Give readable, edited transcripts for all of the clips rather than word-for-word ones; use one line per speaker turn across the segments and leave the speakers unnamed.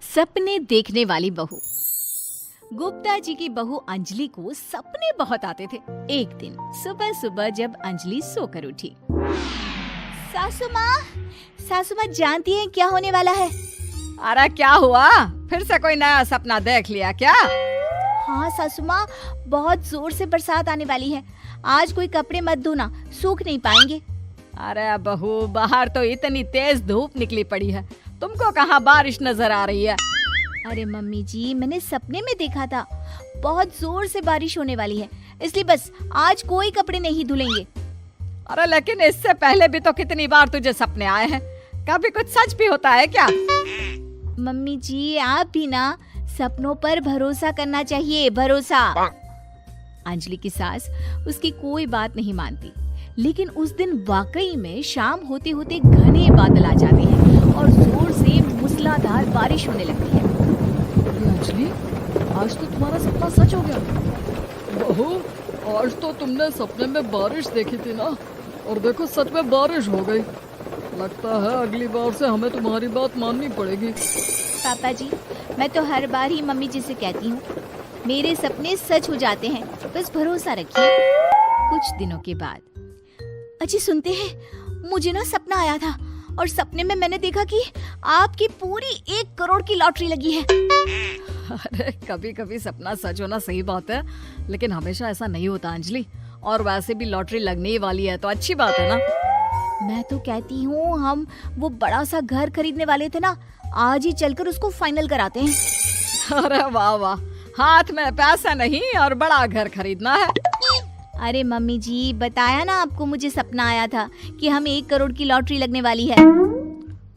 सपने देखने वाली बहू। गुप्ता जी की बहू अंजलि को सपने बहुत आते थे। एक दिन सुबह सुबह जब अंजलि सोकर उठी, सासू माँ जानती हैं क्या होने वाला है?
अरे क्या हुआ, फिर से कोई नया सपना देख लिया क्या?
हाँ सासू माँ, बहुत जोर से बरसात आने वाली है। आज कोई कपड़े मत धोना, सूख नहीं पाएंगे।
अरे बहू, बाहर तो इतनी तेज धूप निकली पड़ी है, तुमको कहाँ बारिश नजर आ रही है?
अरे मम्मी जी, मैंने सपने में देखा था बहुत जोर से बारिश होने वाली है, इसलिए बस आज कोई कपड़े नहीं धुलेंगे।
अरे लेकिन इससे पहले भी तो कितनी बार तुझे सपने आए हैं, कभी कुछ सच भी होता है क्या?
मम्मी जी, आप भी ना सपनों पर भरोसा करना चाहिए, भरोसा। अंजलि की सास उसकी कोई बात नहीं मानती, लेकिन उस दिन वाकई में शाम होते होते घने बादल आ जाते हैं और जोर से मूसलाधार बारिश होने लगती है।
अंजलि, आज तो तुम्हारा सपना सच हो गया। बहू, आज तो तुमने सपने में बारिश देखी थी ना, और देखो सच में बारिश हो गई। लगता है अगली बार से हमें तुम्हारी बात माननी पड़ेगी।
पापा जी, मैं तो हर बार ही मम्मी जी से कहती हूँ, मेरे सपने सच हो जाते हैं, बस भरोसा रखिए। कुछ दिनों के बाद, अजी सुनते हैं, मुझे ना सपना आया था और सपने में मैंने देखा कि आपकी पूरी 1 करोड़ की लॉटरी लगी है।
अरे कभी कभी सपना सच होना सही बात है, लेकिन हमेशा ऐसा नहीं होता अंजलि। और वैसे भी लॉटरी लगने ही वाली है तो अच्छी बात है ना।
मैं तो कहती हूँ, हम वो बड़ा सा घर खरीदने वाले थे ना, आज ही चलकर उसको फाइनल कराते हैं।
अरे वाह वाह, हाथ में पैसा नहीं और बड़ा घर खरीदना है।
अरे मम्मी जी, बताया ना आपको, मुझे सपना आया था कि हमें 1 करोड़ की लॉटरी लगने वाली है।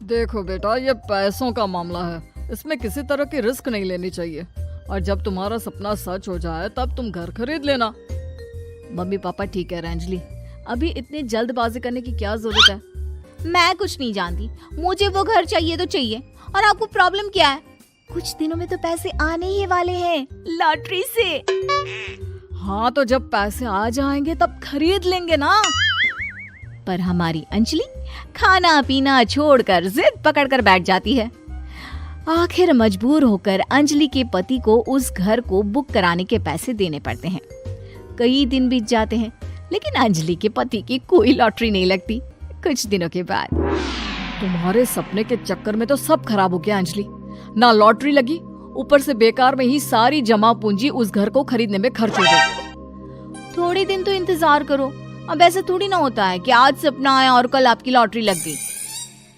देखो बेटा, ये पैसों का मामला है, इसमें किसी तरह की रिस्क नहीं लेनी चाहिए। और जब तुम्हारा सपना सच हो जाए तब तुम घर खरीद लेना। मम्मी पापा ठीक कह रहे हैं अंजलि, अभी इतनी जल्दबाजी करने की क्या जरूरत है?
मैं कुछ नहीं जानती, मुझे वो घर चाहिए तो चाहिए। और आपको प्रॉब्लम क्या है? कुछ दिनों में तो पैसे आने ही वाले हैं लॉटरी से।
हाँ तो जब पैसे आ जाएंगे तब खरीद लेंगे ना।
पर हमारी अंजलि खाना पीना छोड़कर जिद पकड़कर बैठ जाती है। आखिर मजबूर होकर अंजलि के पति को उस घर को बुक कराने के पैसे देने पड़ते हैं। कई दिन बीत जाते हैं, लेकिन अंजलि के पति की कोई लॉटरी नहीं लगती। कुछ दिनों के बाद,
तुम्हारे सपने के चक्कर में तो सब खराब हो गया अंजलि। ना लॉटरी लगी, ऊपर से बेकार में ही सारी जमा पूंजी उस घर को खरीदने में खर्च हो गई।
थोड़ी दिन तो इंतजार करो, अब ऐसा थोड़ी ना होता है कि आज सपना आया और कल आपकी लॉटरी लग गई।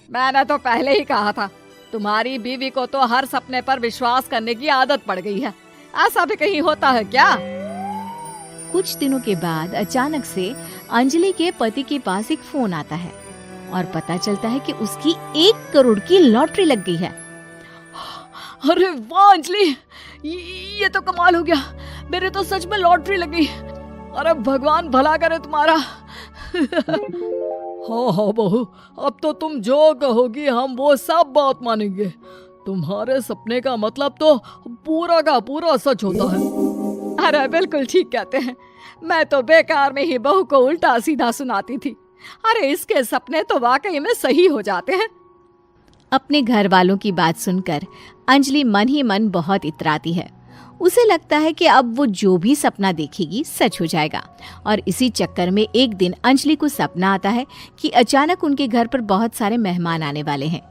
मैंने तो पहले ही कहा था, तुम्हारी बीवी को तो हर सपने पर विश्वास करने की आदत पड़ गई है। ऐसा भी कहीं होता है क्या?
कुछ दिनों के बाद अचानक से अंजलि के पति के पास एक फोन आता है और पता चलता है कि उसकी 1 करोड़ की लॉटरी लग गई है।
अरे वाह अंजलि, ये तो कमाल हो गया, मेरे तो सच में लॉटरी लगी। अरे भगवान भला करे तुम्हारा। हाँ हाँ बहू, अब तो तुम जो कहोगी हम वो सब बात मानेंगे। तुम्हारे सपने का मतलब तो पूरा का पूरा सच होता है। अरे बिल्कुल ठीक कहते हैं, मैं तो बेकार में ही बहू को उल्टा सीधा सुनाती थी। अरे इसके सपने तो वाकई में सही हो जाते हैं।
अपने घर वालों की बात सुनकर अंजलि मन ही मन बहुत इतराती है। उसे लगता है कि अब वो जो भी सपना देखेगी सच हो जाएगा। और इसी चक्कर में एक दिन अंजलि को सपना आता है कि अचानक उनके घर पर बहुत सारे मेहमान आने वाले हैं।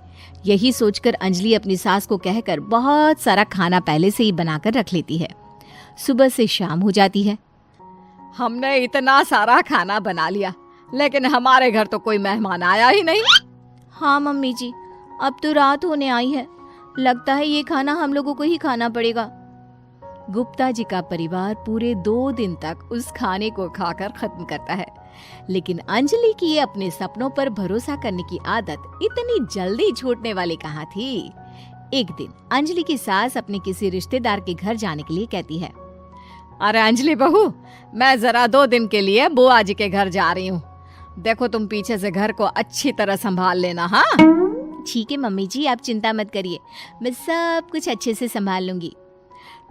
यही सोचकर अंजलि अपनी सास को कहकर बहुत सारा खाना पहले से ही बनाकर रख लेती है। सुबह से शाम हो जाती है।
हमने इतना सारा खाना बना लिया, लेकिन हमारे घर तो कोई मेहमान आया ही नहीं।
हाँ मम्मी जी, अब तो रात होने आई है, लगता है ये खाना हम लोगों को ही खाना पड़ेगा। गुप्ता जी का परिवार पूरे 2 दिन तक उस खाने को खाकर खत्म करता है, लेकिन अंजलि की ये अपने सपनों पर भरोसा करने की आदत इतनी जल्दी छूटने वाली कहाँ थी। एक दिन अंजलि की सास अपने किसी रिश्तेदार के घर जाने के लिए कहती है,
अरे अंजलि बहू, मैं जरा 2 दिन के लिए बुआ जी के घर जा रही हूँ। देखो तुम पीछे से घर को अच्छी तरह संभाल लेना। हाँ
ठीक है मम्मी जी, आप चिंता मत करिए, मैं सब कुछ अच्छे से संभाल लूंगी।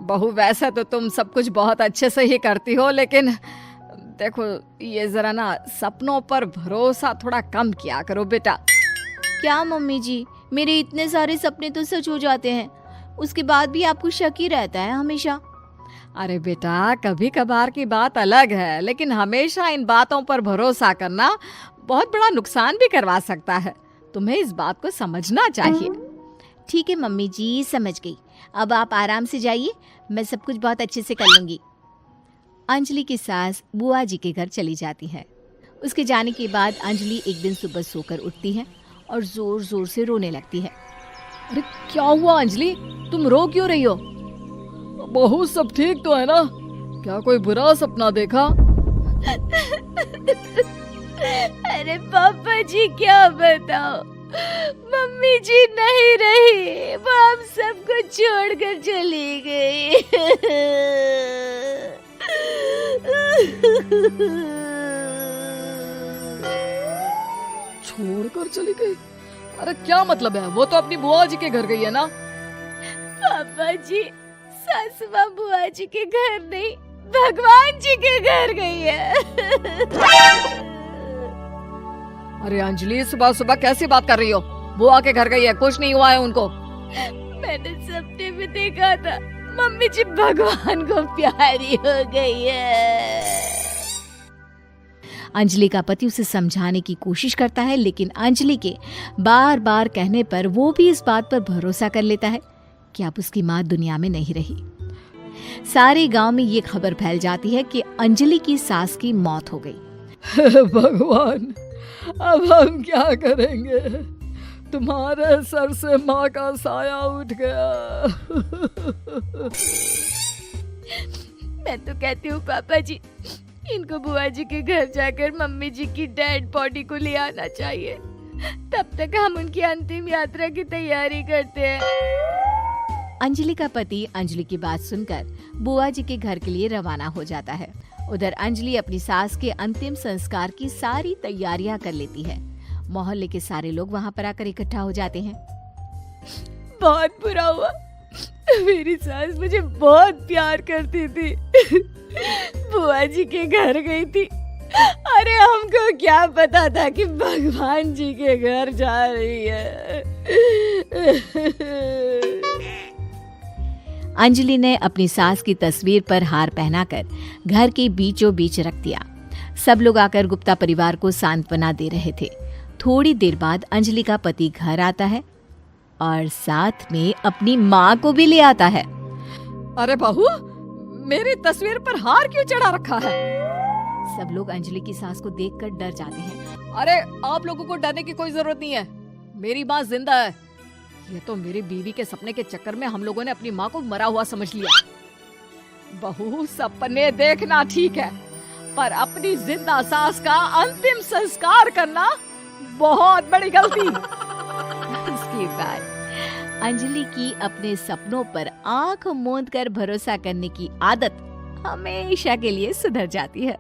बहू, वैसे तो तुम सब कुछ बहुत अच्छे से ही करती हो, लेकिन देखो ये जरा ना सपनों पर भरोसा थोड़ा कम किया करो बेटा।
क्या मम्मी जी, मेरे इतने सारे सपने तो सच हो जाते हैं, उसके बाद भी आपको शक ही रहता है हमेशा।
अरे बेटा, कभी कभार की बात अलग है, लेकिन हमेशा इन बातों पर भरोसा करना बहुत बड़ा नुकसान भी करवा सकता है। तुम्हें इस बात को समझना चाहिए।
ठीक है मम्मी जी, समझ गई। अब आप आराम से जाइए, मैं सब कुछ बहुत अच्छे से कर लूंगी। अंजलि की सास बुआ जी के घर चली जाती है। उसके जाने के बाद अंजलि एक दिन सुबह सोकर उठती है और जोर जोर से रोने लगती है।
अरे क्या हुआ अंजलि, तुम रो क्यों रही हो? बहू सब ठीक तो है ना? क्या कोई बुरा सपना देखा?
अरे पापा जी क्या बताओ, मम्मी जी नहीं रही, वो हम सबको छोड़कर चली गई।
छोड़कर चली गई? अरे क्या मतलब है? वो तो अपनी बुआ जी के घर गई है ना?
पापा जी, सासू माँ बुआ जी के घर नहीं, भगवान जी के घर गई है।
अरे अंजलि, सुबह सुबह कैसी बात कर रही हो? बुआ के घर गई है, कुछ नहीं हुआ है उनको।
मैंने सपने में देखा था, मम्मी जी भगवान को प्यारी हो गई है। अंजलि का पति उसे समझाने की कोशिश करता है, लेकिन अंजलि के बार बार कहने पर वो भी इस बात पर भरोसा कर लेता है कि अब उसकी माँ दुनिया में नहीं रही। सारे गांव में ये खबर फैल जाती है कि अंजलि की सास की मौत हो गई।
भगवान, अब हम क्या करेंगे? तुम्हारे सर से माँ का साया उठ गया।
मैं तो कहती हूँ पापा जी, इनको बुआ जी के घर जाकर मम्मी जी की डेड बॉडी को ले आना चाहिए, तब तक हम उनकी अंतिम यात्रा की तैयारी करते हैं। अंजलि का पति अंजलि की बात सुनकर बुआ जी के घर के लिए रवाना हो जाता है। उधर अंजलि अपनी सास के अंतिम संस्कार की सारी तैयारियां कर लेती है। मोहल्ले के सारे लोग वहां पर आकर इकट्ठा हो जाते हैं। बहुत बुरा हुआ, मेरी सास मुझे बहुत प्यार करती थी, बुआ जी के घर गई थी। अरे हमको क्या पता था कि भगवान जी के घर जा रही है। अंजलि ने अपनी सास की तस्वीर पर हार पहनाकर घर के बीचों बीच रख दिया। सब लोग आकर गुप्ता परिवार को सांत्वना दे रहे थे। थोड़ी देर बाद अंजलि का पति घर आता है और साथ में अपनी माँ को भी ले आता है।
अरे बहू, मेरी तस्वीर पर हार क्यों चढ़ा रखा है?
सब लोग अंजलि की सास को देखकर डर जाते हैं।
अरे आप लोगों को डरने की कोई जरूरत नहीं है, मेरी माँ जिंदा है। ये तो मेरी बीवी के सपने के चक्कर में हम लोगों ने अपनी माँ को मरा हुआ समझ लिया। बहू, सपने देखना ठीक है, पर अपनी जिंदा सास का अंतिम संस्कार करना बहुत बड़ी गलती।
उसके बाद अंजलि की अपने सपनों पर आंख मूंद कर भरोसा करने की आदत हमेशा के लिए सुधर जाती है।